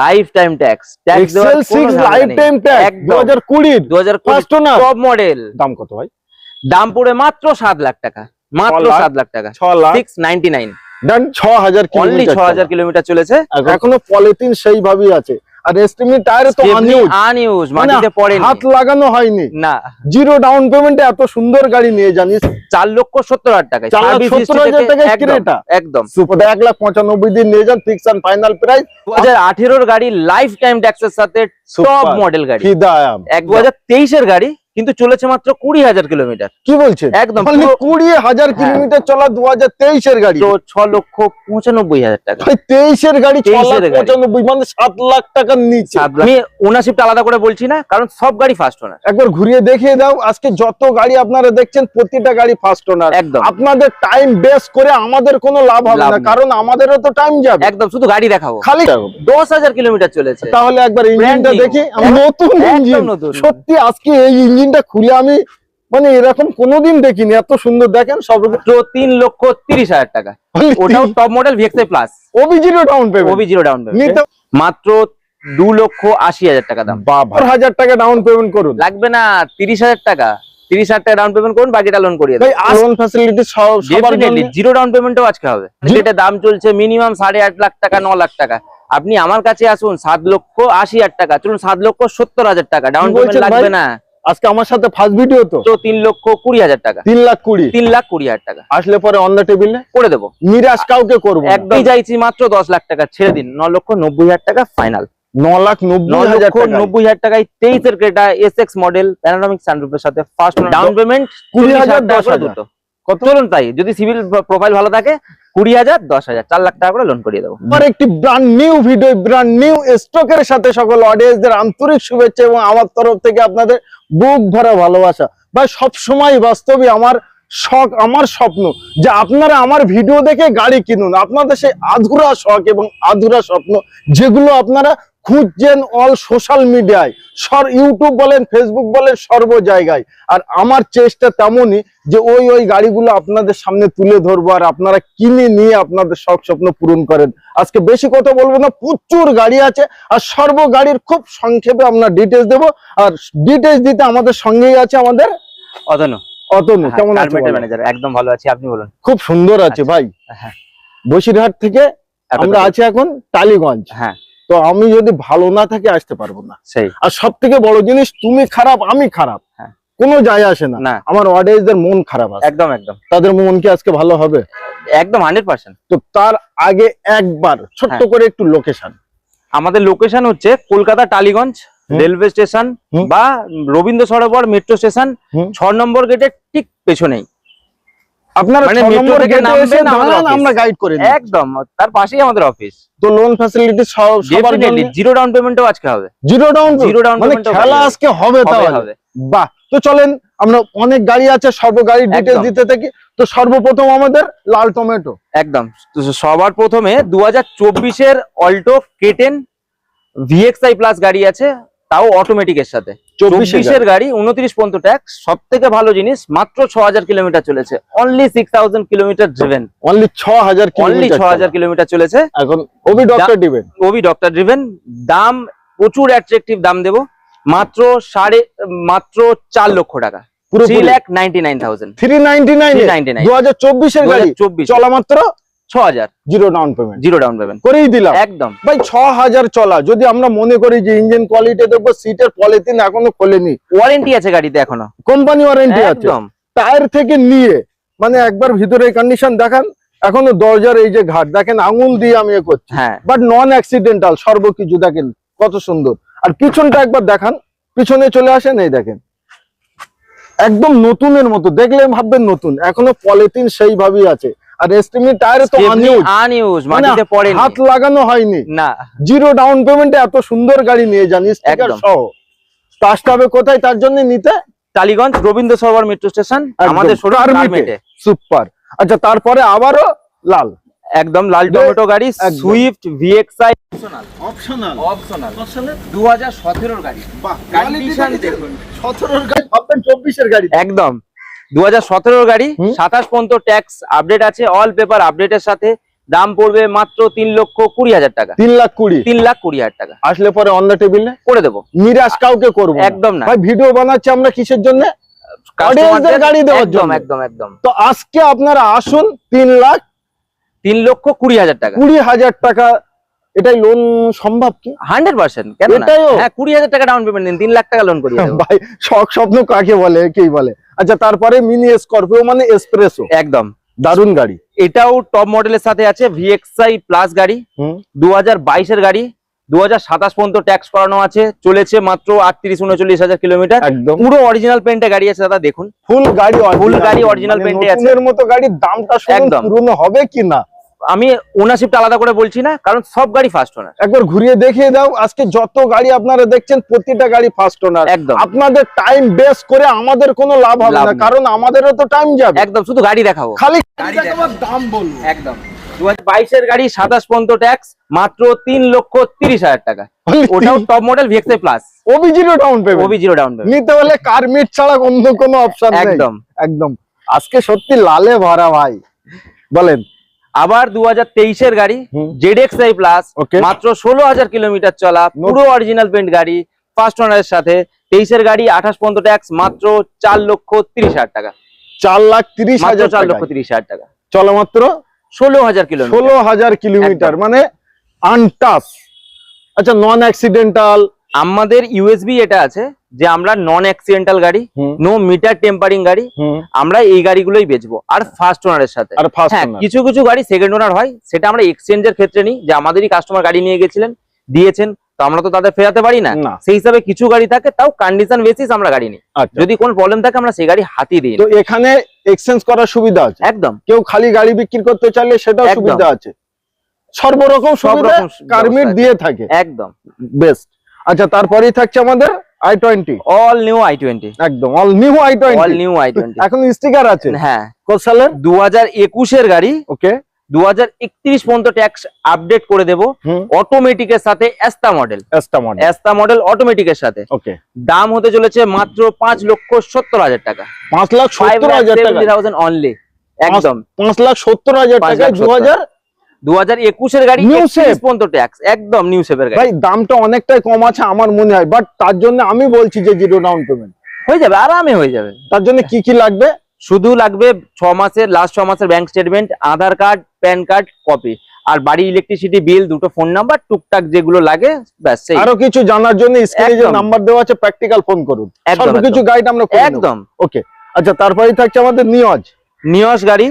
Life time tax XL 6 lifetime tax 2020 first owner top model. দাম কত ভাই? দাম পড়ে মাত্র 7 লাখ টাকা, মাত্র 7 লাখ টাকা, 699 ডান। 6000 অনলি কিলোমিটার 6000 কিলোমিটার চলেছে। এখনো পলিথিন সেইভাবেই আছে। আর এস্টিমি টায়ারে তো আনইউজ, মাটিতে পড়েনি, হাত লাগানো হয়নি না। জিরো ডাউন পেমেন্টে এত সুন্দর গাড়ি নিয়ে জানিস 4,70,000 টাকায়, 4,70,000 টাকায় ক্রেটা একদম সুপার 1,95,000 দিন নিয়ে যান, ফিক্স এন্ড ফাইনাল প্রাইস। 2018 এর গাড়ি, লাইফ টাইম ট্যাক্সের সাথে টপ মডেল গাড়ি। 2023 এর গাড়ি, কিন্তু চলেছে মাত্র 20,000 কিলোমিটার। কি বলছেন? একদম 20,000 কিলোমিটার চলা 2023 এর গাড়ি, তো 6,95,000 টাকা। 23 এর গাড়ি 6,95,000, মানে 7 লাখ টাকার নিচে। আমি ওনারশিপটা আলাদা করে বলছি না, কারণ সব গাড়ি ফার্স্ট ওনার। একবার ঘুরিয়ে দেখিয়ে দাও। আজকে যত গাড়ি আপনারা দেখছেন প্রতিটা গাড়ি ফার্স্ট ওনার। একদম আপনাদের টাইম বেস্ট করে আমাদের কোনো লাভ হবে না, কারণ আমাদেরও তো টাইম যাবে। একদম শুধু গাড়ি দেখাবো, খালি 10,000 কিলোমিটার চলেছে। তাহলে একবার ইঞ্জিনটা দেখি, নতুন ইঞ্জিন। সত্যি আজকে এই ইঞ্জিনটা খুলে আমি মানে এরকম কোনোদিন দেখিনি, এত সুন্দর। দেখেন সব 3,30,000 টাকা, ওটাও top model VXI plus, OB0 down payment, OB0 down payment, মাত্র 2,80,000 টাকা দাম। 12,000 টাকা ডাউন পেমেন্ট করুন, লাগবে না 30,000 টাকা, 30,000 টাকা ডাউন পেমেন্ট করুন, বাকিটা লোন করিয়ে দেব। লোন ফ্যাসিলিটি সবার জন্য। জিরো ডাউন পেমেন্টও আজকে হবে। যেটা দাম চলছে মিনিমাম 8.5 লাখ টাকা, 9 লাখ টাকা। আপনি আমার কাছে আসুন, 7,80,000 টাকা, চলুন 7,70,000 টাকা ডাউন পেমেন্ট লাগবে না। আজকে আমার সাথে ফার্স্ট ভিডিও তো 3,20,000 টাকা, 3,20,000 টাকা আসলে পরে অন দ্য টেবিলে করে দেবো। নিরাশ কাউকে করবো একদম চাইছি মাত্র 10 লাখ টাকা, ছেড়ে দিন। 9,90,000 টাকা ফাইনাল, 9,90,000 টাকায় 23 এর ক্রেটা SX মডেল, প্যানোরামিক সানরুফের সাথে ফার্স্ট ডাউন পেমেন্ট 20,000 টাকা দুটো। কত চলুন তাই, যদি সিভিল প্রোফাইল ভালো থাকে 20,000 10,000 4 লাখ টাকা করে লোন করিয়ে দেবো। আর একটি brand new video, brand new স্টকের সাথে সকল অডিয়েন্সদের আন্তরিক শুভেচ্ছা এবং আমার তরফ থেকে আপনাদের বুক ভরা ভালোবাসা। ভাই সবসময় বাস্তবে আমার শখ, আমার স্বপ্ন যে আপনারা আমার ভিডিও দেখে গাড়ি কিনুন। আপনাদের সেই আধুরা শখ এবং আধুরা স্বপ্ন যেগুলো আপনারা খুঁজছেন অল সোশ্যাল মিডিয়ায়, ইউটিউব বলেন, ফেসবুক বলেন, সর্ব জায়গায়। আর আমার চেষ্টা তেমনই যে ওই গাড়িগুলো আপনাদের সামনে তুলে ধরবো, আর আপনারা কিনে নিয়ে আপনাদের শখ স্বপ্ন পূরণ করেন। আজকে বেশি কথা বলবো না, প্রচুর গাড়ি আছে, আর সর্ব গাড়ির খুব সংক্ষেপে আমরা ডিটেলস দেবো। আর ডিটেলস দিতে আমাদের সঙ্গেই আছে আমাদের অতনু। কেমন আছেন? ম্যানেজার একদম ভালো আছি, আপনি বলুন। খুব সুন্দর আছে ভাই। হ্যাঁ, বসিরহাট থেকে আমরা আছি এখন টালিগঞ্জ। হ্যাঁ, তো আমি যদি ভালো না থাকি আসতে পারবো না। সেই আর সব থেকে বড় জিনিস, তুমি খারাপ আমি খারাপ, কোনো যায় আসে না। আমার অডিয়েন্সদের মন খারাপ আছে, একদম একদম। তাদের মন কি আজকে ভালো হবে? একদম 100%। তো তার আগে একবার ছোট্ট করে একটু লোকেশন। আমাদের লোকেশন হচ্ছে কলকাতা টালিগঞ্জ রেলওয়ে স্টেশন বা রবীন্দ্র সরোবর মেট্রো স্টেশন 6 নম্বর গেটের ঠিক পেছনেই। আপনারা 6 নম্বর গেটে নামবেন, আমরা গাইড করে দেব। একদম তার পাশেই আমাদের অফিস। তো লোন ফ্যাসিলিটি সবার জন্য। জিরো ডাউন পেমেন্টও আজকে হবে। জিরো ডাউন পেমেন্ট খেলা আজকে হবে তাহলে। বাহ, তো চলেন আমরা অনেক গাড়ি আছে, সর্ব গাড়ি ডিটেইলস দিতে থাকি। তো সর্বপ্রথম আমাদের লাল টমেটো। একদম সবার প্রথমে 2024 এর অল্টো K10 VXI প্লাস গাড়ি আছে, তাও অটোমেটিক এর সাথে। 24 এর গাড়ি 29 পর্যন্ত ট্যাক্স। সব থেকে ভালো জিনিস, মাত্র 6,000 কিলোমিটার চলেছে, only 6,000 kilometre driven, only 6,000 kilometre চলেছে। এখন ওবি ডক্টর ড্রিভেন দাম প্রচুর অ্যাট্রাকটিভ দাম দেবো, মাত্র 4 লক্ষ টাকা, 3,99,000, 2024 এর গাড়ি চলা মাত্র 6,000, জিরো ডাউন পেমেন্ট করেই দিলাম। একদম ভাই 6,000 চলা, যদি আমরা মনে করি যে ইঞ্জিন কোয়ালিটি দেখবো, সিটের পলিথিন এখনো খোলেনি, ওয়ারেন্টি আছে গাড়িতে, এখনো কোম্পানি ওয়ারেন্টি আছে। টায়ার থেকে নিয়ে মানে একবার ভিতরে কন্ডিশন দেখান, এখনো দরজার এই যে ঘাট দেখেন, আঙুল দিয়ে আমি করছি, বাট নন অ্যাক্সিডেন্টাল, সর্বকিছু দেখেন কত সুন্দর। আর পিছনটা একবার দেখান, পিছনে চলে আসেন, এই দেখেন একদম নতুনের মতো, দেখলে ভাববেন নতুন, এখনো পলিথিন সেইভাবেই আছে। আর এস্টিমি টায়ারে তো আনইউজ, মাটিতে পড়েনি, হাত লাগানো হয়নি, না। জিরো ডাউন পেমেন্টে এত সুন্দর গাড়ি নিয়ে যান স্টিকার সহ। তো আসতে হবে কোথায় তার জন্য নিতে? টালিগঞ্জ রবীন্দ্র সরোবর মেট্রো স্টেশন, আমাদের শোরুম সুপার। আচ্ছা, তারপরে আবারও লাল, একদম লাল টমেটো গাড়ি, সুইফট VXI অপশনাল 2017 এর গাড়ি। বাহ, কন্ডিশন দেখুন, 17 এর গাড়ি ভাববেন 24 এর গাড়ি, একদম 2017 এর গাড়ি। 27 পর্যন্ত ট্যাক্স আপডেট আছে, অল পেপার আপডেটের সাথে। দাম পড়বে মাত্র 3,20,000 টাকা। 3,20,000, 3,20,000 টাকা আসলে পরে অন দ্য টেবিলে করে দেবো। নিরাশ কাউকে করবো না। একদম না ভাই ভিডিও বানাচ্ছি আমরা কিসের জন্য? কাস্টমারদের গাড়ি দেওয়ার একদম জন্য। একদম একদম। তো আজকে আপনারা আসুন 3,20,000 টাকা। 3,20,000 টাকা, এটাই লোন সম্ভব কি? 100% কেন না? এটাইও? হ্যাঁ 20,000 টাকা ডাউন পেমেন্ট দিন, 3 লাখ টাকা লোন করিয়ে দেবো। ভাই শখ স্বপ্ন কাকে বলে কেই বলে। আচ্ছা তারপরে মিনি স্করপিও মানে এসপ্রেসো, একদম দারুন গাড়ি। এটাও টপ মডেলের সাথে আছে, VXI প্লাস গাড়ি, 2022 এর গাড়ি, 2027 পর্যন্ত ট্যাক্স করানো আছে, চলেছে মাত্র 38-39,000 কিলোমিটার। একদম পুরো অরিজিনাল পেন্টে গাড়ি আছে দাদা, দেখুন ফুল গাড়ি, ফুল গাড়ি অরিজিনাল মানে পেন্টে আছে। নতুনের মতো গাড়ির দামটা শুনুন একদম। পুরনো হবে কি না। আমি ওনারশিপটা আলাদা করে বলছি না, কারণ সব গাড়ি ফার্স্ট ওনার। একবার ঘুরিয়ে দেখিয়ে দাও, আজকে যত গাড়ি আপনারা দেখছেন প্রতিটা গাড়ি ফার্স্ট ওনার। একদম আপনাদের টাইম বেস করে আমাদের কোনো লাভ হবে লাভ না, নেই। কারণ আমাদেরও তো টাইম যাবে। একদম, শুধু গাড়ি দেখাবো, খালি গাড়ি দেখাবার দাম বলবো। একদম। 2022 এর গাড়ি, 27 পর্যন্ত ট্যাক্স, মাত্র 3,30,000 টাকা। ওটাও top model VXI plus, OB0 down payment, OB0 down payment. নিতে হলে কারমিট ছাড়া অন্য কোনো অপশন নেই। একদম একদম আজকে সত্যি লালে ভরা ভাই, বলেন। আবার 2023 এর গাড়ি, ZXI প্লাস, Okay. মাত্র 16,000 কিলোমিটার চলা, পুরো অরিজিনাল পেন্ট গাড়ি, ফার্স্ট ওনারের সাথে। 23 এর গাড়ি, 28 পর্যন্ত ট্যাক্স, মাত্র 4,30,000 টাকা। 4,30,000 4,30,000 টাকা। চলো মাত্র 16,000 কিলোমিটার। 16,000 কিলোমিটার, মানে আনটাচ। আচ্ছা নন অ্যাক্সিডেন্টাল আমাদের USB এটা আছে যে আমরা নন অ্যাক্সিডেন্টাল গাড়ি, নো মিটার টেম্পারিং গাড়ি, আমরা এই গাড়িগুলোই বেচবো, আর ফার্স্ট ওনারের সাথে। আর ফার্স্ট হ্যাঁ, ওনার। কিছু কিছু গাড়ি সেকেন্ড ওনার হয়, সেটা আমরা এক্সচেঞ্জের ক্ষেত্রে নিই, যে আমাদেরই কাস্টমার গাড়ি নিয়ে গেছিলেন, দিয়েছেন, তো আমরা তো তাদের ফেরাতে পারি না, না। সেই হিসাবে কিছু গাড়ি থাকে, তাও কন্ডিশন বেসিস আমরা গাড়ি নিই। আচ্ছা। যদি কোনো প্রবলেম থাকে আমরা সেই গাড়ি হাতিয়ে দিই। তো এখানে এক্সচেঞ্জ করার সুবিধা আছে, একদম কেউ খালি গাড়ি বিক্রি করতে চাইলে সেটাও একদম। সুবিধা আছে, সর্বরকম সুবিধা রকম কারমিট ব্যবস্থা দিয়ে থাকে। একদম বেস্ট। আচ্ছা তারপরেই থাকছে আমাদের i20, অল নিউ i20, একদম all new all i20। New i20। এখন স্টিকার আছে, হ্যাঁ, কত সালের? 2021 এর গাড়ি, ওকে 2031 পর্যন্ত ট্যাক্স আপডেট করে দেবো, অটোমেটিকের সাথে, এস্তা মডেল, এস্তা মডেল অটোমেটিকের সাথে। ওকে দাম হতে চলেছে মাত্র 5,70,000 টাকা। 5,70,000 টাকা, 5,70,000 অনলি, একদম 5,70,000 টাকায় 2021 এর গাড়ি, New 31 shape। পর্যন্ত ট্যাক্স, একদম নিউ শেপের গাড়ি। ভাই দামটা অনেকটাই কম আছে আমার মনে হয়, বাট তার জন্য আমি বলছি যে 0 ডাউন পেমেন্ট। হয়ে যাবে, আরামে হয়ে যাবে। তার জন্য কি কি লাগবে? শুধু লাগবে 6 মাসের, লাস্ট 6 মাসের ব্যাংক স্টেটমেন্ট, আধার কার্ড, প্যান কার্ড কপি, আর বাড়ি ইলেকট্রিসিটি বিল, দুটো ফোন নাম্বার, টুকটাক যেগুলো লাগে, ব্যাস সেই। আরো কিছু জানার জন্য স্ক্রিনে যে একদম। নাম্বার দেওয়া আছে প্র্যাকটিক্যাল ফোন করুন, একদম, সব কিছু গাইড আমরা করে দেব। একদম। ওকে আচ্ছা তারপরেই থাকছে আমাদের নিয়জ নিয়স গাড়ি,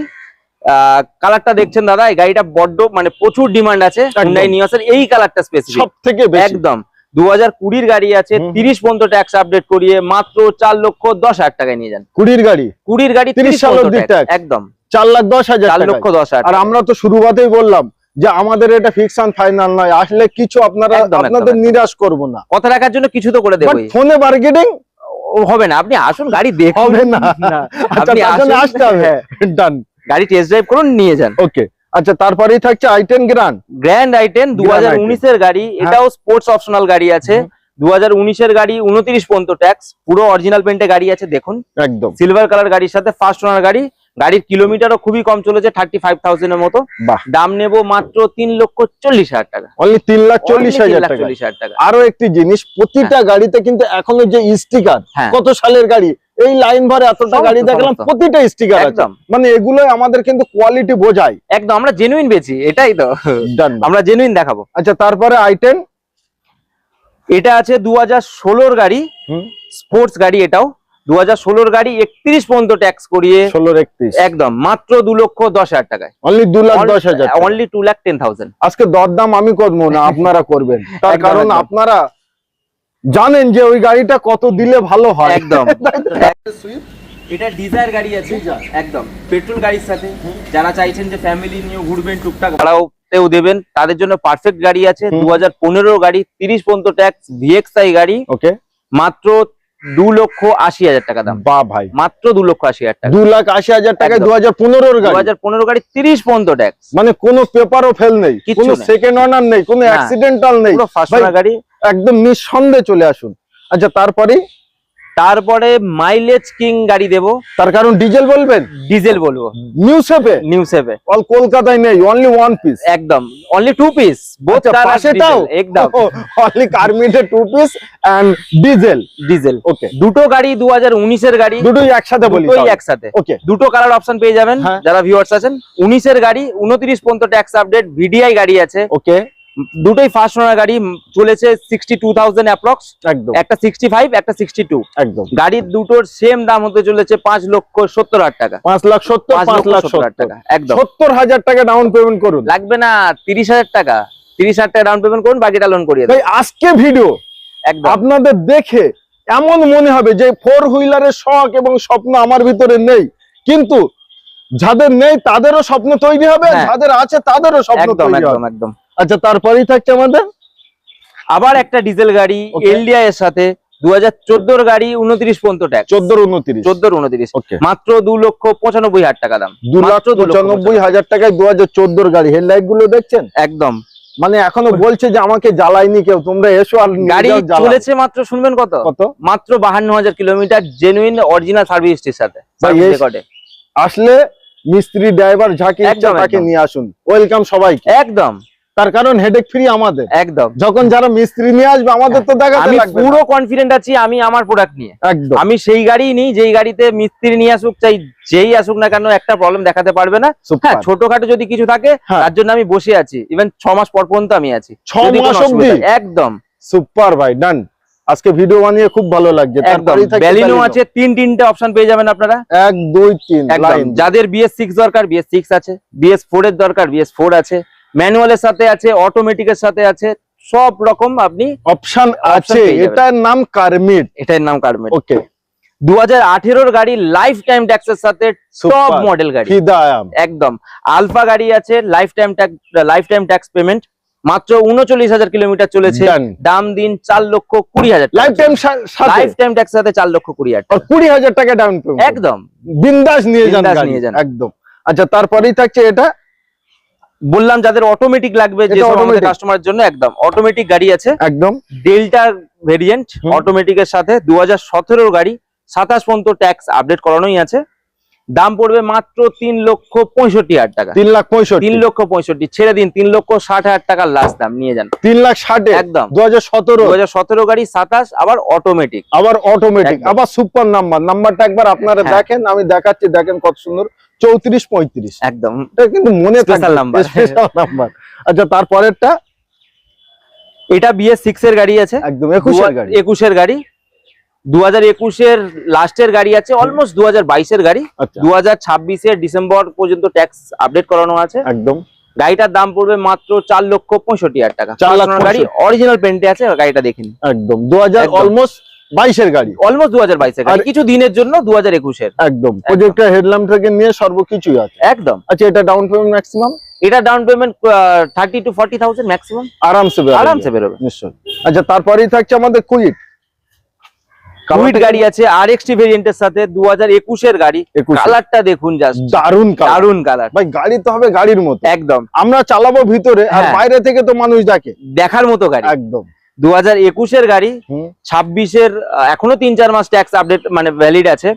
কালারটা দেখছেন দাদা, এই গাড়িটা বড্ড মানে প্রচুর ডিমান্ড আছে হুন্ডাই নিয়সের, এই কালারটা স্পেসিফিক সব থেকে বেশি। একদম। 2020 গাড়ি আছে, 30 পর্যন্ত ট্যাক্স আপডেট করিয়ে মাত্র 4,10,000 টাকায় নিয়ে যান। 20 গাড়ি, 20 গাড়ি 30 সাল পর্যন্ত অবধি tax, tax। একদম 4,10,000 টাকা। 4,10,000 আর আমরা তো শুরুতেই বললাম যে আমাদের এটা ফিক্স এন্ড ফাইনাল নয়, আসলে কিছু আপনারা একদম, আপনাদের একদম। নিরাশ করব না, কথা রাখার জন্য কিছু তো করে বাট দেবই। ফোনে মার্কেটিং হবে না, আপনি আসুন, গাড়ি দেখুন। হবে না। আচ্ছা আপনি তার জন্য আসুন, আসতে হবে, হ্যাঁ। ডান। গাড়ি টেস্ট ড্রাইভ করুন, নিয়ে যান। ওকে আচ্ছা তারপরেই থাকছে i10 গ্র্যান্ড, গ্র্যান্ড i10 2019 এর গাড়ি, এটাও স্পোর্টস অপশনাল গাড়ি আছে। 2019 এর গাড়ি, 29 পর্যন্ত ট্যাক্স, পুরো অরিজিনাল পেন্টে গাড়ি আছে, দেখুন একদম সিলভার কালার গাড়ির সাথে, ফার্স্ট ওনার গাড়ি। গাড়ির কিলোমিটারও খুবই কম চলেছে, 35,000 এর মতো। বাহ। দাম নেব মাত্র 3,40,000 টাকা। অনলি 3,40,000 টাকা। 3,40,000 টাকা। আরো একটি জিনিস, প্রতিটা গাড়িতে কিন্তু এখনো যে স্টিকার, হ্যাঁ। কত সালের গাড়ি, এই লাইন ভরে এতটা সমস্ত, গাড়ি দেখলাম, সমস্ত। প্রতিটা স্টিকার আছে, একদম। মানে এগুলোই আমাদের কিন্তু কোয়ালিটি বোঝায়। একদম, আমরা জেনুইন বেচি, এটাই তো Done. আমরা জেনুইন দেখাবো। আচ্ছা তারপরে i10, এটা আছে 2016 গাড়ি, স্পোর্টস গাড়ি, এটাও 2016 গাড়ি, 31 পর্যন্ত ট্যাক্স করিয়ে 16,31, একদম মাত্র 2,10,000 টাকায়। অনলি 2,10,000 টাকা। অনলি 2,10,000। আজকে দরদাম আমি করবো না, আপনারা করবেন, তার একদম, কারণ একদম। আপনারা জানেন যে ওই গাড়িটা কত দিলে ভালো হয়। একদম। এটা ডিজায়ার গাড়ি আছে, একদম পেট্রোল গাড়ির সাথে, যারা চাইছেন যে ফ্যামিলি নিয়ে ঘুরবেন, টুকটাক ভাড়াতেও দেবেন, তাদের জন্য পারফেক্ট গাড়ি আছে। 2015 গাড়ি, 30 পর্যন্ত ট্যাক্স, VXI গাড়ি, ওকে মাত্র 2,80,000 টাকা দাম। বাহ ভাই, মাত্র 2,80,000 টাকা। 2,80,000 টাকায় একদম। 2015 গাড়ি, 2015 গাড়ি, 30 পর্যন্ত ট্যাক্স, মানে কোনো পেপারও ফেল নেই, কিচ্ছু কোনো নেই। সেকেন্ড অনার নেই, কোনো না। অ্যাক্সিডেন্টাল নেই, পুরো ফার্স্ট ভাই, ওনার গাড়ি। একদম নিঃসন্দেহে চলে আসুন। আচ্ছা তারপরে তারপরে মাইলেজ কিং গাড়ি দেবো, তার কারণ ডিজেল বলবেন, ডিজেল বলবো, নিউ সেপে নিউ সেভে অল কলকাতায় নেই, অনলি ওয়ান পিস। একদম অনলি 2 পিস, বোথ কার পাশেটাও একদম অনলি কারমিটে 2 piece and diesel. Diesel okay, দুটো গাড়ি 2019 এর গাড়ি, দুটোই একসাথে বলি, দুটোই একসাথে। ওকে, দুটো কালার অপশন পেয়ে যাবেন হ্যাঁ। যারা ভিউয়ার্স আছেন। 19 এর গাড়ি 29 পর্যন্ত ট্যাক্স আপডেট, ভিডিআই গাড়ি আছে, ওকে, দুটোই ফার্স্ট ওনার গাড়ি, চলেছে 62,000 অ্যাপ্রক্স, একদম একটা 65 একটা 62। একদম গাড়ির দুটোর সেম দাম হতে চলেছে 5,70,000 টাকা, 5,70,000 5,70,000 টাকা একদম। 70,000 টাকা ডাউন পেমেন্ট করুন, লাগবে না 30,000 টাকা, 30,000 টাকা ডাউন পেমেন্ট করুন, বাকিটা লোন করিয়ে দেবো ভাই। আজকে ভিডিও একদম। আপনাদের দেখে এমন মনে হবে যে 4 হুইলারের শখ এবং স্বপ্ন আমার ভিতরে নেই, কিন্তু যাদের নেই তাদেরও স্বপ্ন তৈরি হবে, হ্যাঁ। যাদের আছে তাদেরও স্বপ্ন একদম তৈরি একদম হবে। একদম। আচ্ছা, তারপরেই থাকছে আমাদের আবার একটা ডিজেল গাড়ি Okay. এলডিআই এর সাথে 2014 এর গাড়ি 29 পর্যন্ত ট্যাক্স, 14-29, 14-29 ওকে, মাত্র 2,95,000 টাকা দাম, মাত্র 2,95,000 টাকায় 2014 গাড়ি। হেডলাইট গুলো দেখছেন, একদম। মানে এখনো বলছে যে আমাকে জ্বালায়নি কেউ, তোমরা এসো আর নিয়ে গাড়ি যাও, জ্বালাও। চলেছে মাত্র, শুনবেন কত, কত? মাত্র 52,000 কিলোমিটার, জেনুইন অরিজিনাল সার্ভিস হিস্ট্রির সাথে, ভাই, সার্ভিস এই- রেকর্ডে। আসলে মিস্ত্রি, ড্রাইভার যাকে ইচ্ছা একদম, তাকে একদম। নিয়ে আসুন, ওয়েলকাম সবাইকে। একদম তার কারণ হেডেক ফ্রি আমাদের। একদম। যখন যারা মিস্ত্রি নিয়ে আসবে আমাদের তো দেখাতে আমি লাগবে না। পুরো কনফিডেন্ট আছি আমি আমার প্রোডাক্ট নিয়ে। একদম আমি সেই গাড়ি নিই যেই গাড়িতে মিস্ত্রি নিয়ে আসুক, চাই যেই আসুক না কেন একটা প্রবলেম দেখাতে পারবে না। Super। হ্যাঁ, ছোটখাটো যদি কিছু থাকে হ্যাঁ। তার জন্য আমি বসে আছি, ইভেন 6 মাস পর পর্যন্ত আমি আছি, 6 যদি কোনো মাস অসুবিধা অবধি? হয়। একদম সুপার ভাই, ডান। আজকে ভিডিও বানিয়ে খুব ভালো লাগছে। একদম। তারপরেই থাকছে ব্যালিনো Baleno। আছে, তিনটে অপশন পেয়ে যাবেন আপনারা, 1 2 3 একদম। লাইন। যাদের BS6 দরকার BS6 আছে, BS4 এর দরকার BS4 আছে, ম্যানুয়ালের সাথে আছে, অটোমেটিকের সাথে আছে, সব রকম আপনি অপশন আছে। পেয়ে যাবেন। এটার নাম কারমিট। এটার নাম কারমেট। ওকে, 2018 গাড়ি লাইফ টাইম ট্যাক্সের সাথে টপ Super। মডেল গাড়ি ফিদায়াম। একদম। আলফা গাড়ি আছে, লাইফ টাইম ট্যাক্স পেমেন্ট, মাত্র 39,000 কিলোমিটার চলেছে, Done। দাম দিন 4,20,000 লাইফ টাইম সাথে লাইফ টাইম ট্যাক্স সাথে 4,20,000 আর 20,000 টাকা ডাউন পেমেন্ট। একদম। বিন্দাস নিয়ে যান বিন্দাস গাড়ি। নিয়ে যান। একদম। আচ্ছা, তারপরেই থাকছে এটা। বললাম যাদের অটোমেটিক লাগবে, যে এটা সব আমাদের automatic। কাস্টমারের জন্য একদম অটোমেটিক গাড়ি আছে, একদম ডেল্টা ভেরিয়েন্ট হুম। অটোমেটিকের সাথে 2017 গাড়ি, 27 পর্যন্ত ট্যাক্স আপডেট করানোই আছে, দাম পড়বে মাত্র 3,65,000 টাকা, 3,65,000 3,65,000 ছেড়ে দিন, 3,60,000 টাকার লাস্ট দাম নিয়ে যান 3,60,000 একদম। 2017 2017 গাড়ি 27, আবার অটোমেটিক। আবার অটোমেটিক, একদম। আবার সুপার নাম্বারটা একবার আপনারা হ্যাঁ। দেখেন, আমি দেখাচ্ছি, দেখেন কত সুন্দর, 34-35। একদম এটা কিন্তু মনে Special থাকবে, number। Special number. আচ্ছা, তারপরেরটা এটা BS6 এর গাড়ি আছে, একদম 21 এর গাড়ি। 21 এর গাড়ি, 2021 এর লাস্টের গাড়ি আছে, অলমোস্ট 2022 এর গাড়ি, আচ্ছা, 2026 এর ডিসেম্বর পর্যন্ত ট্যাক্স আপডেট করানো আছে। একদম গাড়িটার দাম পড়বে মাত্র 4,65,000 টাকা। 4,65,000 গাড়ি অরিজিনাল পেন্টে আছে, গাড়িটা দেখিনি, একদম 2000 একদম। অলমোস্ট 22 এর গাড়ি। অলমোস্ট 2022 এর গাড়ি, আর- কিছু দিনের জন্য 2021 এর একদম প্রজেক্টর হেডল্যাম্প থেকে নিয়ে সর্বকিছুই আছে। একদম। আচ্ছা, এটা ডাউন পেমেন্ট ম্যাক্সিমাম এটা ডাউন পেমেন্ট 30 to 40,000 ম্যাক্সিমাম, আরামসে বেরোবে। আরামসে বেরোবে। নিশ্চয়। আচ্ছা, তারপরেই থাকছে আমাদের কুইট। কুইট গাড়ি আছে RXT ভেরিয়েন্টের সাথে, 2021 এর গাড়ি, 21 কালারটা দেখুন, জাস্ট দারুন কালার। দারুন কালার ভাই, গাড়ি তো হবে গাড়ির মতো, একদম, আমরা চালাবো ভিতরে আর হ্যাঁ। বাইরে থেকে তো মানুষ দেখে। দেখার মতো গাড়ি। একদম 2021 এর গাড়ি, হুম। 26 এর এখনো 3-4 মাস ট্যাক্স আপডেট মানে ভ্যালিড আছে,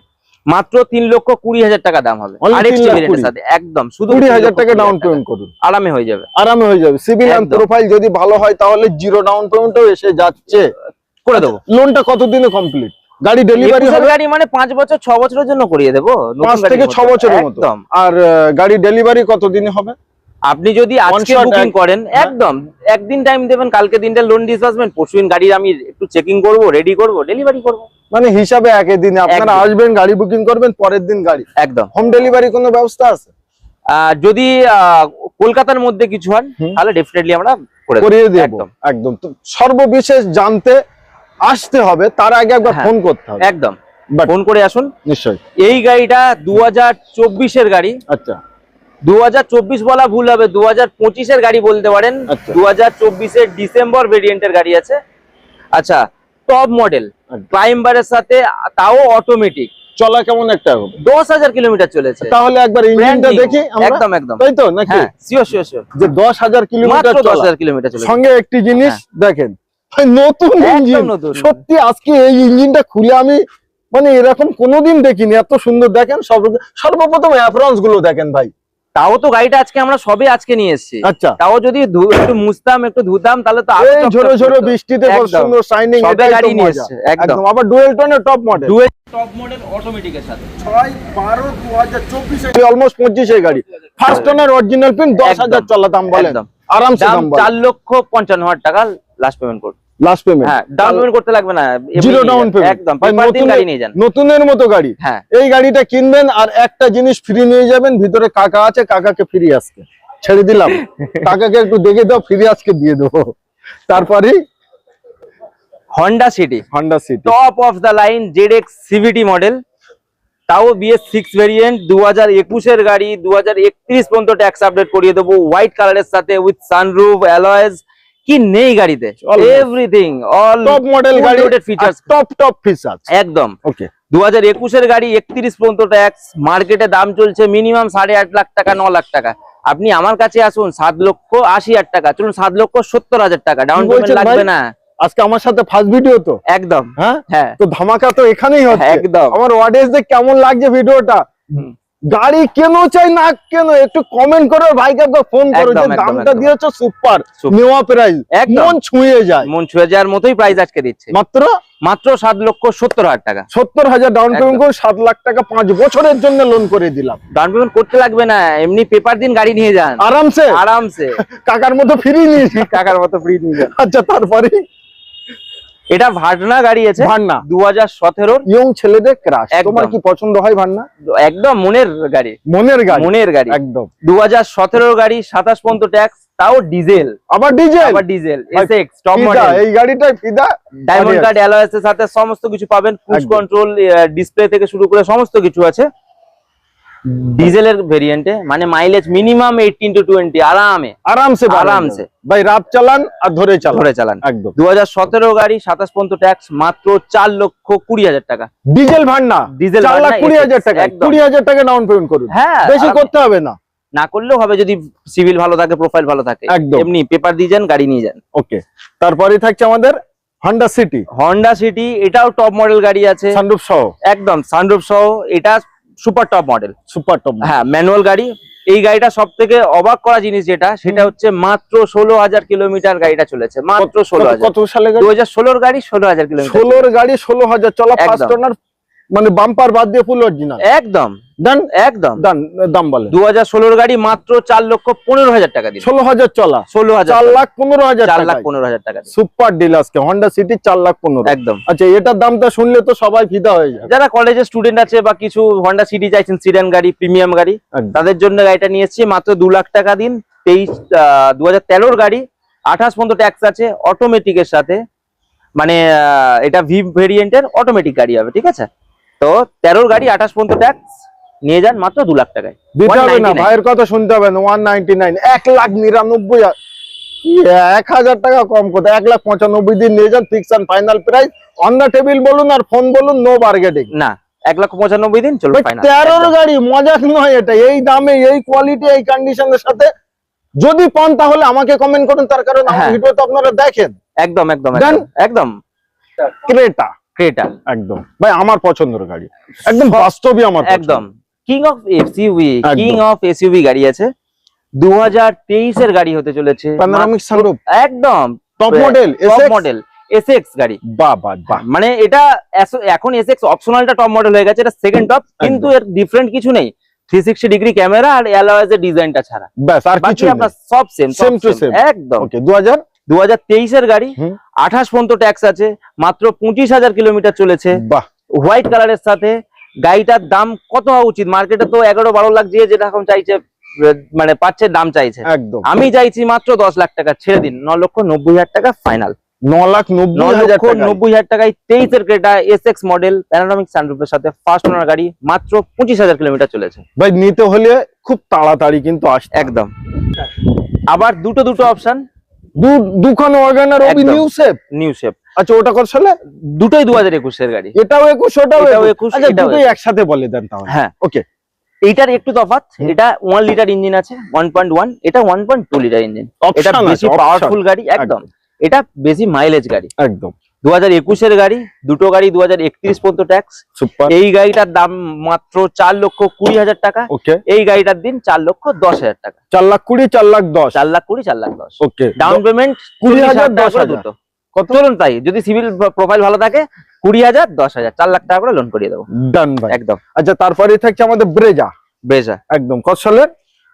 মাত্র 3,20,000 টাকা দাম হবে Only RXT 3,20,000 ভেরিয়েন্টের সাথে, একদম শুধু 20,000 টাকা 3,20,000 ডাউন পেমেন্ট করুন, আরামে হয়ে যাবে, আরামে হয়ে যাবে। সিভিল এন্ড একদম। প্রোফাইল যদি ভালো হয় তাহলে জিরো ডাউন পেমেন্টও এসে যাচ্ছে। করে দেবো। লোনটা কতদিনে কমপ্লিট? গাড়ি ডেলিভারি 21 এর হবে গাড়ি মানে 5 বছর 6 বছরের জন্য করিয়ে দেবো, নতুন 5 গাড়ির থেকে মতো। 6 বছরের মতো। একদম। আর গাড়ি ডেলিভারি কতদিনে হবে? আপনি যদি আজকে shot বুকিং এক- করেন, হ্যাঁ। একদম একদিন টাইম দেবেন, কালকে দিনটা লোন ডিসবার্সমেন্ট, পরশুদিন গাড়ির আমি একটু চেকিং করব, রেডি করব, ডেলিভারি করব, মানে হিসাবে একই দিনে আপনারা একদিন। আসবেন, গাড়ি বুকিং করবেন, পরের দিন গাড়ি। একদম। হোম ডেলিভারি কোনো ব্যবস্থা আছে? যদি কলকাতার মধ্যে কিছু হন হুম। তাহলে ডেফিনেটলি আমরা করে দেব। করিয়ে দেব একদম একদম। তো সর্ববিশেষ জানতে আসতে হবে, তার আগে একবার হ্যাঁ। ফোন করতে হবে। একদম, But- ফোন করে আসুন। নিশ্চয়ই। এই গাড়িটা 2024 এর গাড়ি, আচ্ছা 2024 বলা ভুল হবে, 2025 এর গাড়ি বলতে পারেন। আচ্ছা। 2024 এর ডিসেম্বর ভেরিয়েন্টের গাড়ি আছে। আচ্ছা, টপ মডেল আচ্ছা। ক্লাইম্বারের সাথে, তাও অটোমেটিক, চলা কেমন একটা হবে? 10,000 কিলোমিটার চলেছে। তাহলে একবার ইঞ্জিনটা Brand new। দেখি আমরা, একদম একদম, তাই তো নাকি? হ্যাঁ শিওর শিওর শিওর, যে 10,000 কিলোমিটার মাত্র চলা। 10,000 কিলোমিটার চলেছে। সঙ্গে একটি জিনিস দেখেন, ভাই, নতুন একদম ইঞ্জিন। নতুন। সত্যি আজকে এই ইঞ্জিনটা খুলে আমি মানে এরকম কোনোদিন দেখিনি, এত সুন্দর। দেখেন সর্বপ্রথম অ্যাফরন্স গুলো দেখেন ভাই। তাও তো গাড়িটা আজকে আমরা সবে আজকে নিয়ে এসেছি। আচ্ছা, তাও যদি একটু মুছতাম একটু ধুতাম তাহলে তো আরো এই চকচক ঝোড়ো ঝোড়ো করতো। বৃষ্টিতে কত একদম। সুন্দর শাইনিং, সবে এটাই গাড়ি তো নিয়ে মজা। এসেছে, একদম। একদম, আবার ডুয়েল টোনের টপ মডেল, টপ মডেল অটোমেটিকের সাথে 6/12/2024 অলমোস্ট 25 এর গাড়ি। ফার্স্ট ওনার অরিজিনাল পিন, 10,000 চলা দাম বলেন, একদম। আরামসে দাম দাম বলেন। 4,55,000 টাকা লাস্ট পেমেন্ট করুন। লাস্ট পেমেন্ট, হ্যাঁ, ডাউন পেমেন্ট করতে লাগবে না, জিরো ডাউন পেমেন্ট, একদম। পেপার দিন গাড়ি নিয়ে যান, নতুনের মতো গাড়ি। হ্যাঁ। এই গাড়িটা কিনবেন আর একটা জিনিস ফ্রি নিয়ে যাবেন, ভিতরে কাকা আছে, কাকাকে ফ্রি আজকে ছেড়ে দিলাম, কাকাকে একটু দেখে দাও, ফ্রি আজকে দিয়ে দেবো। তারপরে Honda city, Honda city top of the line ZX CVT model, তাও BS6 ভেরিয়েন্ট, 2021 এর গাড়ি, 2031 পর্যন্ত ট্যাক্স আপডেট করিয়ে দেবো, হোয়াইট কালারের সাথে উইথ সানরুফ, অ্যালয়েজ, কি নেই গাড়িতে, এভরিথিং অল টপ মডেল গাড়ি, ফিচার্স, টপ ফিচার্স একদম। ওকে, 2021 এর গাড়ি, 31 পর্যন্ত ট্যাক্স, মার্কেটে দাম চলছে মিনিমাম 8.5 লাখ টাকা, 9 লাখ টাকা। আপনি আমার কাছে আসুন 7,80,000 টাকা, চলুন 7,70,000 টাকা, ডাউন পেমেন্ট লাগবে না। আজকে আমার সাথে ফার্স্ট ভিডিও তো, একদম, হ্যাঁ হ্যাঁ, তো ধামাকা তো এখানেই হচ্ছে। একদম। আমার অডিয়েন্সদের কেমন লাগছে ভিডিওটা, গাড়ি কেন চাই না কেন একটু কমেন্ট করো, ভাইকে একবার ফোন করো, যে একদম, দামটা একদম। দিয়েছো সুপার, নেওয়া প্রাইস একদম। মন ছুঁয়ে যায়। মন ছুঁয়ে যাওয়ার মতোই প্রাইস আজকে দিচ্ছে, মাত্র মাত্র 7,70,000 টাকা। 70,000 ডাউন পেমেন্ট করে 7 লাখ টাকা 5 বছরের জন্য লোন করে দিলাম। ডাউন পেমেন্ট করতে লাগবে না, এমনি পেপার দিন গাড়ি নিয়ে যান আরামসে, আরামসে, কাকার মতো ফ্রি নিয়ে যান। টাকার মতো ফ্রি নিয়ে যান। আচ্ছা, তারপরে এটা ভার্না গাড়ি আছে, ভান্না 2017 ইয়ং ছেলেদের ক্রাশ। একদম। তোমার কি পছন্দ হয় ভান্না? একদম মনের গাড়ি, মনের গাড়ি, মনের গাড়ি, একদম। 2017 গাড়ি, 27 পর্যন্ত ট্যাক্স, তাও ডিজেল, আবার ডিজেল, SX টপ ফিদা, মডেল, এই গাড়িটাই ফিদা। ডায়মন্ড কার্ড অ্যালয়েস এর সাথে সমস্ত কিছু পাবেন, ক্রুজ একদম। কন্ট্রোল, ডিসপ্লে থেকে শুরু করে সমস্ত কিছু আছে। ডিজেলের ভেরিয়েন্টে মানে মাইলেজ মিনিমাম 18 to 20 আরামে, আরামসে আরামসে। ভাই রাত চালান আর ধরে চালান, ধরে চালান। একদম। 2017 গাড়ি, 27 পর্যন্ত ট্যাক্স, মাত্র 4,20,000 টাকা। ডিজেল ভান্না, ডিজেল 4,20,000 টাকা, একদম। 20,000 টাকা ডাউন পেমেন্ট করুন, হ্যাঁ, বেশি আরামে। করতে হবে না। না করলেও হবে যদি সিভিল ভালো থাকে, প্রোফাইল ভালো থাকে, একদম। এমনি পেপার দিয়ে যান, গাড়ি নিয়ে যান। ওকে, তারপরে থাকছে আমাদের হন্ডা সিটি, হন্ডা সিটি, এটাও টপ মডেল গাড়ি আছে, সানরুফ সহ, একদম সানরুফ সহ, এটা super top model, super top. হ্যাঁ, ম্যানুয়াল গাড়ি। এই গাড়িটা সব থেকে অবাক করা জিনিস যেটা, সেটা হচ্ছে মাত্র 16,000 কিলোমিটার গাড়িটা চলেছে, মাত্র 16,000। কত সালে গাড়ি? 2016 গাড়ি, 16,000 কিলোমিটার। 16 গাড়ি, 16,000 চলা, ফার্স্ট একদম। ওনার, মানে বাম্পার বাদ দিয়ে ফুল অরিজিনাল। একদম, ডান, একদম। দাম বলে 2016 গাড়ি, মাত্র 4,15,000 টাকা দিন। 16,000 চলা, 16,000, 4,15,000 টাকা, 4,15,000 টাকা দিন। সুপার ডিল আজকে হন্ডা সিটি 4,15,000। একদম। আচ্ছা, এটার দামটা শুনলে তো সবাই ফিদা হয়ে যায়। যারা কলেজের স্টুডেন্ট আছে বা কিছু হন্ডা সিটি চাইছেন, সিডান গাড়ি, প্রিমিয়াম গাড়ি, একদম। তাদের জন্য গাড়িটা নিয়ে এসেছি, মাত্র 2 লাখ টাকা দিন। 2013 গাড়ি, 28 পর্যন্ত ট্যাক্স আছে, অটোমেটিকের সাথে, মানে এটা ভি ভেরিয়েন্টের অটোমেটিক গাড়ি হবে, ঠিক আছে? তো 13 গাড়ি, 28 পর্যন্ত ট্যাক্স, নিয়ে যান মাত্র 2 লাখ টাকায়। দিতে হবে না, 199 ভাইয়ের কথা শুনতে হবে না। 199, 1,99,000, 1,000 টাকা কম কথা, 1,95,000 দিন নিয়ে যান, fix and final price. On the table বলুন আর ফোন বলুন, নো বার্গেটিং। না, 1,95,000 দিন, চলো ফাইনাল। 13 গাড়ি মজা নয় এটা, এই দামে, এই কোয়ালিটি, এই কন্ডিশনের সাথে যদি পান তাহলে আমাকে কমেন্ট করুন, তার কারণ আমার হ্যাঁ। ভিডিও তো আপনারা দেখেন। একদম, একদম, Done? একদম। ক্রেটা, ক্রেটা, একদম ভাই আমার পছন্দের গাড়ি, একদম বাস্তবই আমার পছন্দ। একদম। কিং অফ এসইউভি, একদম। কিং অফ এসইউভি গাড়ি আছে, 2023 এর গাড়ি হতে চলেছে, প্যানোরামিক সানরুফ, একদম top model, top Essex model, Essex গাড়ি। বাহ বাহ বাহ, মানে এটা এখন এসএক্স অপশনালটা টপ মডেল হয়ে গেছে, এটা সেকেন্ড টপ, কিন্তু এর ডিফারেন্ট কিছু নেই, 360 ডিগ্রি ক্যামেরা আর অ্যালয়েজ এর ডিজাইনটা ছাড়া, ব্যাস আর বাকি কিছু আপনার সব সেম, Same to same। একদম। ওকে, 2000, 2023 এর গাড়ি, হুম। 28 পর্যন্ত ট্যাক্স আছে, মাত্র 25,000 কিলোমিটার চলেছে, বাহ, হোয়াইট কালারের সাথে। গাড়িটার দাম কত হওয়া উচিত? মার্কেটে তো 11-12 লাখ দিয়ে যেটা এখন চাইছে, মানে পাচ্ছে, দাম চাইছে, একদম। আমি চাইছি মাত্র 10 লাখ টাকা, ছেড়ে দিন, 9,90,000 টাকা ফাইনাল। 9,90,000 টাকায় 23 এর ক্রেটা এসএক্স মডেল, প্যানোরামিক সানরুফের সাথে, ফার্স্ট ওনার গাড়ি, মাত্র 25,000 কিলোমিটার চলেছে। ভাই নিতে হলে খুব তাড়াতাড়ি কিন্তু আসতে হবে। একদম। আবার দুটো অপশন, দুখানে ওয়াগনার ওবি একদম। New shape. New shape. আচ্ছা, ওটা কত সালে? দুটোই 2021 এর গাড়ি, এটাও 21, ওটাও এটাও 21। 21, আচ্ছা, এটাও দুটোই একসাথে বলে দেন তাহলে। হ্যাঁ, ওকে। এইটার একটু তফাৎ, এটা 1 লিটার ইঞ্জিন আছে, 1.1, এটা 1.2 লিটার ইঞ্জিন, এটা Option আছে, বেশি option। পাওয়ারফুল গাড়ি, একদম। এটা বেশি মাইলেজ গাড়ি। একদম। 2021-এর গাড়ি, দুটো গাড়ি 2031 পর্যন্ত ট্যাক্স। সুপার। এই গাড়িটার দাম মাত্র 4,20,000 টাকা। ওকে। এই গাড়িটার দিন 4,10,000 টাকা। 4,20,000, 4,10,000। 4,20,000, 4,10,000। ওকে। ডাউন পেমেন্ট 20,000, 10,000 10,000 দুটো। কত? চলুন তাই, যদি সিভিল প্রোফাইল ভালো থাকে 20,000, 10,000, 4 লাখ টাকা করে লোন করিয়ে দেবো। ডান ভাই। একদম। আচ্ছা, তারপরে থাকছে আমাদের ব্রেজা। ব্রেজা একদম কত সালের?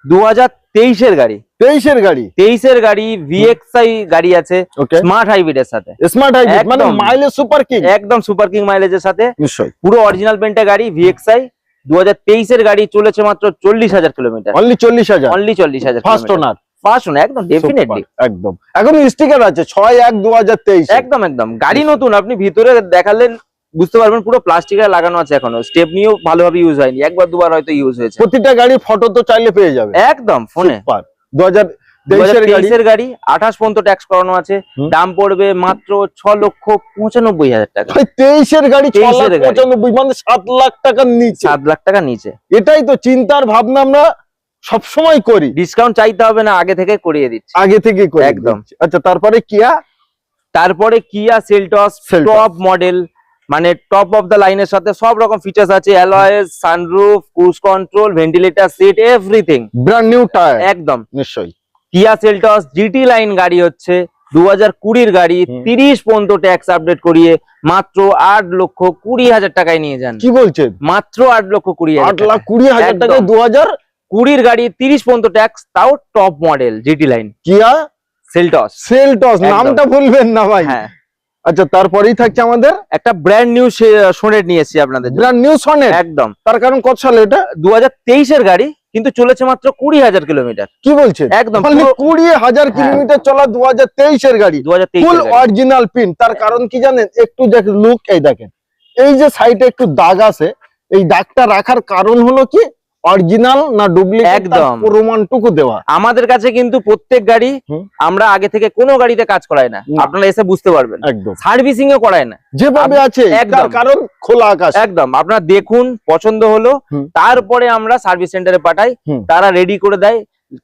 2023-এর গাড়ি। 23-এর গাড়ি। 23-এর গাড়ি, VXI গাড়ি আছে ওকে। স্মার্ট হাইব্রিডের সাথে। স্মার্ট হাইব্রিড মানে একদম। Mileage super king. একদম সুপার কিং মাইলেজের সাথে, নিশ্চয়ই। পুরো অরিজিনাল পেন্টের গাড়ি VXI। 2023-এর গাড়ি, চলেছে মাত্র 40,000 kilometre. Only 40,000। Only 40,000 first owner. First owner, একদম ডেফিনেটলি। একদম। এখন স্টিকার আছে 6/1/2023। একদম একদম গাড়ি নতুন, আপনি ভিতরে দেখালেন বুঝতে পারবেন পুরো প্লাস্টিকের লাগানো আছে, এখনো স্টেপ নিয়েও ভালোভাবে ইউজ হয়নি, একবার দুবার হয়তো ইউজ হয়েছে। প্রতিটা গাড়ি ফটো তো চাইলে পেয়ে যাবে একদম ফোনে। সুপার। 2023-এর গাড়ি। 2023-এর গাড়ি 28 পর্যন্ত ট্যাক্স করানো আছে। দাম পড়বে মাত্র 6,95,000 টাকা। ভাই 23-এর গাড়ি 23-এর গাড়ি। 6,95,000 মানে 7 লাখ টাকার নিচে। 7 লাখ টাকা নিচে। এটাই তো চিন্তার ভাবনা আমরা সবসময় করি। ডিসকাউন্ট চাইতে হবে না, আগে থেকে করিয়ে দিচ্ছি। আগে থেকে করি একদম। আচ্ছা, তারপরে কিয়া। তারপরে Kia Seltos Seltos। Top model, মানে টপ অফ দ্য লাইনের সাথে সব রকম ফিচার্স আছে, alloys, sunroof, cruise control, ventilator, seat, everything. Brand new tyre. একদম। নিশ্চয়ই। কিয়া সেলটস জিটি লাইন গাড়ি হচ্ছে 2020-এর গাড়ি, 30 পর্যন্ত ট্যাক্স আপডেট করিয়ে মাত্র 8,20,000 টাকায় নিয়ে যান। কি বলছেন? মাত্র 8,20,000। 8,20,000 টাকায় 2020-এর গাড়ি, 30 পর্যন্ত ট্যাক্স, তাও টপ মডেল জিটি লাইন কিয়া সেলটস। সেলটস। একদম। নামটা বলবেন না ভাই। হ্যাঁ। আচ্ছা, তারপরেই থাকছে আমাদের একটা ব্র্যান্ড নিউ সোনেট নিয়ে এসেছি আপনাদের জন্য। Brand new sonnet. একদম। তার কারণ কত সালে এটা? 2023-এর গাড়ি, কিন্তু চলেছে মাত্র 20,000 কিলোমিটার। কি বলছেন? একদম। মানে পুরো- 20,000 কিলোমিটার চলা 2023-এর গাড়ি। 2023-এর ফুল গাড়ি। Original pin. তার কারণ কি জানেন? একটু দেখেন লুক, এই দেখেন এই যে সাইডে একটু দাগ আছে, এই দাগটা রাখার কারণ হলো কি অরিজিনাল না ডুপ্লিকেট একদম। প্রমাণটুকু দেওয়া। আমাদের কাছে কিন্তু প্রত্যেক গাড়ি হুম। আমরা আগে থেকে কোনো গাড়িতে কাজ করাই না, না। আপনারা এসে বুঝতে পারবেন। একদম সার্ভিসিং ও করায় না, যেভাবে আছে একদম। তার কারণ খোলা আকাশ। একদম। আপনারা দেখুন, পছন্দ হলো, হুম। তারপরে আমরা সার্ভিস সেন্টারে পাঠাই, হুম। তারা রেডি করে দেয়।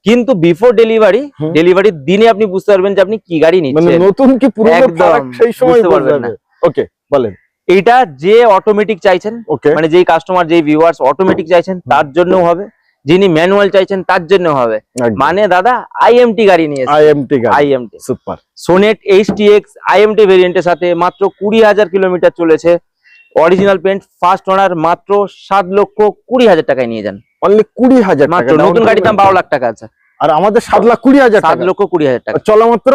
কিন্তু বিফোর ডেলিভারি, হুম। ডেলিভারির দিনে আপনি বুঝতে পারবেন যে আপনি কি গাড়ি মানে নিচ্ছেন। নতুন কি পুরনো একদম, ফারাক সেই সময় বুঝতে বোঝা পারবেন যাবে। ওকে, বলেন। এটা যে অটোমেটিক চাইছেন, ওকে। মানে যেই কাস্টমার, যেই ভিউয়ার্স অটোমেটিক চাইছেন তার জন্য হবে, যিনি ম্যানুয়াল চাইছেন তার জন্য হবে। মানে দাদা IMT গাড়ি নিয়েছে। IMT গাড়ি। IMT super. Sonnet HTX IMT ভেরিয়েন্টের সাথে মাত্র 20,000 কিলোমিটার চলেছে। অরিজিনাল পেন্ট, ফার্স্ট ওনার, মাত্র 7,20,000 টাকায় নিয়ে যান। অনলি 20,000 মাত্র। টাকা। নতুন গাড়ির দাম 12 লাখ টাকা আছে, আর আমাদের 7,20,000 টাকা। 7,20,000 টাকা। চলা মাত্র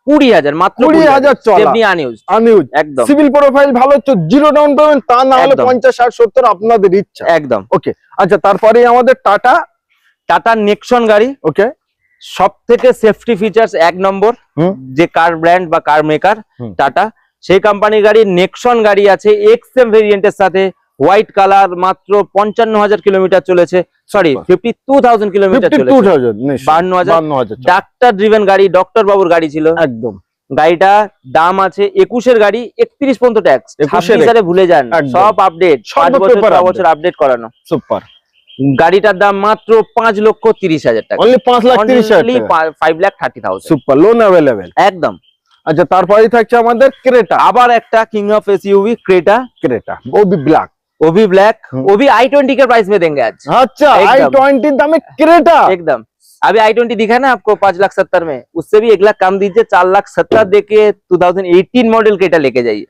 20,000, মাত্র 20,000 চলা। এমনি আনইউজ। আনইউজ। একদম সিভিল প্রোফাইল ভালো হচ্ছে, জিরো ডাউন পেমেন্ট, তা না হলে একদম। 50, 60, 70 আপনাদের ইচ্ছা। একদম। ওকে। আচ্ছা, তারপরে আমাদের টাটা। টাটা নেক্সন গাড়ি, ওকে। সব থেকে সেফটি ফিচার্স 1 নম্বর, হুম। যে কার ব্র্যান্ড বা কার মেকার হুম। টাটা, সেই কোম্পানির গাড়ি নেক্সন গাড়ি আছে XM ভেরিয়েন্টের সাথে, হোয়াইট কালার, মাত্র 55,000 কিলোমিটার চলেছে, সরি 52,000 কিলোমিটার চলেছে। 52,000 52,000 52,000 ডাক্তার ড্রিভেন গাড়ি, ডক্টর বাবুর গাড়ি ছিল। একদম। গাড়িটা দাম আছে 21-এর গাড়ি, 31 পর্যন্ত ট্যাক্স। 21-এর 26 ভুলে যান, একদম। সব আপডেট, সব 5 বছর paper 6 বছর আপডেট করানো। সুপার। গাড়িটার দাম মাত্র 5,30,000 টাকা। অনলি 5,30,000 Only টাকা। 5,30,000। সুপার। Loan available. একদম। আচ্ছা, তারপরে থাকছে আমাদের ক্রেটা। আবার একটা king of SUV Creta, Creta वो भी ब्लैक। ओभी ब्लैक, हम्म। वो भी i20 के प्राइस में देंगे आज। अच्छा, एकदम। i20 दामे क्रेटा। एकदम। अभी i20 दिखा ना आपको 5,70,000 में, उससे भी 1 लाख कम दीजिए, 4,70,000 देके 2018 मॉडल क्रेटा लेके जाइए।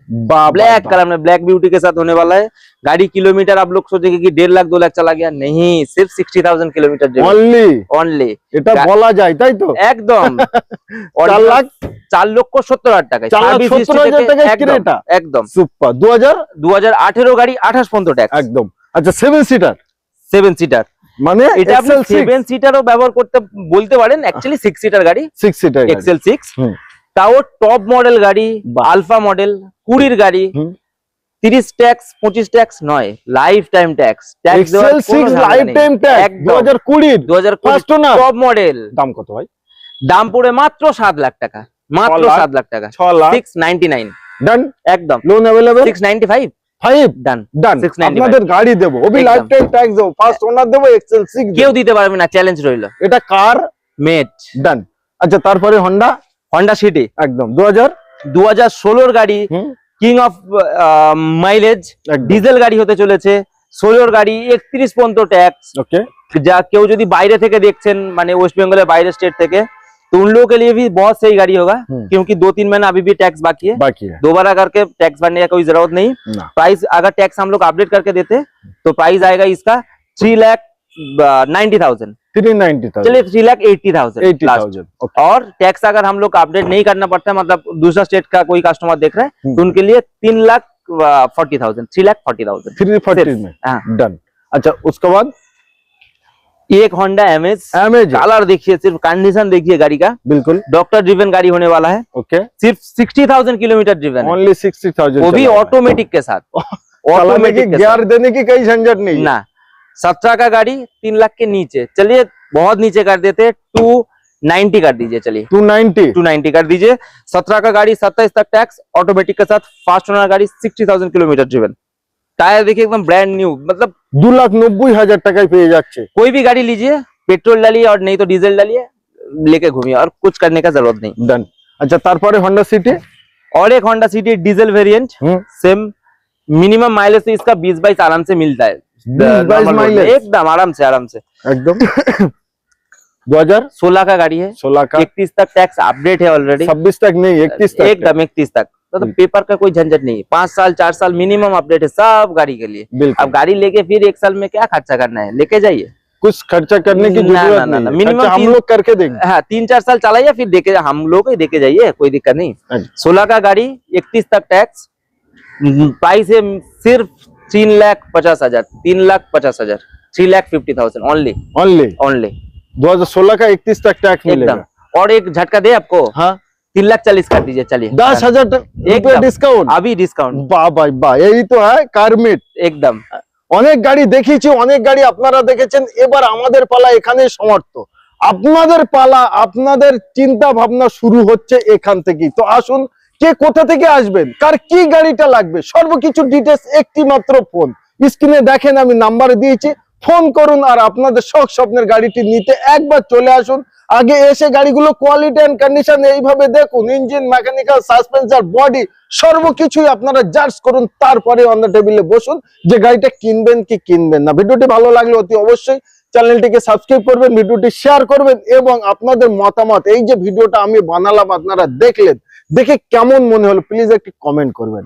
ब्लैक कलर में, ब्लैक ब्यूटी के साथ होने वाला है। गाड़ी किलोमीटर आप लोग सोचेंगे कि 1.5 लाख 2 लाख चला गया, नहीं, सिर्फ 60,000 किलोमीटर ओनली। ओनली। এটা বলা যায় তাই তো? একদম। 4 লাখ 4,70,000 টাকায়, 4,70,000 টাকায় ক্রেটা। একদম। সুপার। 2018 গাড়ি, 28 পর্যন্ত ট্যাক্স। একদম। আচ্ছা, 7 সিটার 7 সিটার, মানে এটা আপনি XL6 7 সিটারও ব্যবহার করতে বলতে পারেন, অ্যাকচুয়ালি 6 সিটার গাড়ি, 6 সিটার XL6। হুম। তাও টপ মডেল গাড়ি, বাহ। আলফা মডেল, 20-র গাড়ি, হুম। 30 ট্যাক্স 25 ট্যাক্স নয়, life time tax. XL6 life time tax 2020 2020 first owner. Top model. দাম কত ভাই? দাম পড়ে মাত্র 7 লাখ টাকা, মাত্র 6 লাখ। 7 লাখ টাকা। 6 লাখ 699। ডান। একদম। Loan available. 695 5 ডান। ডান। 695 আপনাদের গাড়ি দেবো, ওবি একদম। লাইফ টাইম ট্যাক্স দেবো, ফার্স্ট ওনার দেবো, XL6 কেউ দিতে পারবে না, চ্যালেঞ্জ রইলো। এটা কার মেট। ডান। আচ্ছা, তারপরে হোন্ডা। হন্ডা সিটি একদম 2000 2016-র গাড়ি, হুম। কিং অফ মাইলেজ ডিজেল গাড়ি হতে চলেছে, 16 গাড়ি, 31 পর্যন্ত ট্যাক্স। ओके যা কেউ যদি বাইরে থেকে দেখছেন মানে ওয়েস্ট বেঙ্গলের বাইরে स्टेट থেকে, तो उन लोगों के लिए भी बहुत सही गाड़ी होगा, क्योंकि 2-3 महीना अभी भी टैक्स बाकी है। बाकी है दोबारा करके टैक्स भरने का कोई जरूरत नहीं। ना। प्राइस अगर टैक्स हम लोग अपडेट करके देते तो प्राइस आएगा इसका 3,90,000। 390,000 चलिए 3,80,000 लास्ट। 80,000 ओके और टैक्स अगर हम लोग अपडेट नहीं करना पड़ता है, मतलब दूसरा स्टेट का कोई कस्टमर देख रहा है तो उनके लिए 3,40,000, 3,40,000। 340 में हाँ। डन। अच्छा उसके बाद एक होंडा एमएज, एमएज कलर देखिए, सिर्फ कंडीशन देखिए गाड़ी का, बिल्कुल डॉक्टर ड्रिवन गाड़ी होने वाला है। ओके सिर्फ 60,000 किलोमीटर ड्रिवन है, ओनली 60,000 वो भी ऑटोमेटिक के साथ। ऑटोमेटिक के गियर देने की कोई झंझट नहीं है। ना। 17 का गाड़ी 3 लाख के नीचे, चलिए बहुत नीचे कर देते, 290 कर दीजिए, चलिए 290 कर दीजिए। 17 का गाड़ी 27 तक टैक्स, ऑटोमेटिक के साथ, फास्ट ओनर गाड़ी, 60,000 किलोमीटर ड्रिवन। टायर देखिए एकदम ब्रांड न्यू, मतलब 2,90,000 টাকায় পেয়ে যাচ্ছে। कोई भी गाड़ी लीजिए, पेट्रोल डालिए और नहीं तो डीजल डालिए, लेके घूमिए और कुछ करने का जरूरत नहीं। डन। अच्छा তারপরে होंडा सिटी और एक Honda city diesel variant, same minimum mileage तो इसका 20-22 आराम से मिलता है, 20-22 नॉर्मल रोड में, माइलेज एकदम आराम से एकदम 2016 16 का गाड़ी है, का 31 तक टैक्स अपडेट है ऑलरेडी, 26 तक नहीं 31 तक एकदम 31 तक। तो पेपर का कोई झंझट नहीं, 5 साल 4 साल मिनिमम अपडेट है सब गाड़ी के लिए। बिल्कुल अब गाड़ी लेके फिर 1 साल में क्या खर्चा करना है, लेके जाइए। कुछ खर्चा करने की ना, जरूरत ना, ना, नहीं है। मिनिमम खर्चा हम 3 लोग करके देंगे। हाँ 3-4 साल चलाइए, फिर देखे हम लोग ही देके जाइए, कोई दिक्कत नहीं। अच्छा। 16 का गाड़ी 31 तक टैक्स, प्राइस है सिर्फ 3,50,000, 3,50,000, 3,50,000 ओनली ओनली ओनली 2016 का 31 तक टैक्स एकदम। मिलेगा। और एक झटका दे आपको, हाँ 3,40,000 कर दीजिए, चलिए 10,000 रुपए एकदम। ডিসকাউন্ট। अभी डिस्काउंट বাহ ভাই বাহ, এই তো হয় কারমিট। एकदम। অনেক গাড়ি দেখিয়েছি, অনেক গাড়ি আপনারা দেখেছেন, এবার আমাদের পালা এখানে সমাপ্ত। আপনাদের পালা, আপনাদের চিন্তা ভাবনা শুরু হচ্ছে এখান থেকেই। তো আসুন, কে কোথা থেকে আসবেন, কার কি গাড়িটা লাগবে, সর্বকিছু ডিটেলস একটি মাত্র ফোন স্ক্রিনে দেখেন, আমি নাম্বার দিয়েছি, ফোন করুন আর আপনাদের শখ স্বপ্নের গাড়িটি নিতে একবার চলে আসুন। আগে এসে গাড়িগুলো কোয়ালিটি এন্ড কন্ডিশন এইভাবে দেখুন, ইঞ্জিন, মেকানিক্যাল, সাসপেন্সার, বডি সর্বকিছুই আপনারা জাজ করুন, তারপরে অন দ্য টেবিলে বসুন যে গাড়িটা কিনবেন কি কিনবেন না। ভিডিওটি ভালো লাগলে অতি অবশ্যই চ্যানেলটিকে সাবস্ক্রাইব করবেন, ভিডিওটি শেয়ার করবেন এবং আপনাদের মতামত, এই যে ভিডিওটা আমি বানালাম আপনারা দেখলেন, দেখে কেমন মনে হলো প্লিজ একটি কমেন্ট করবেন।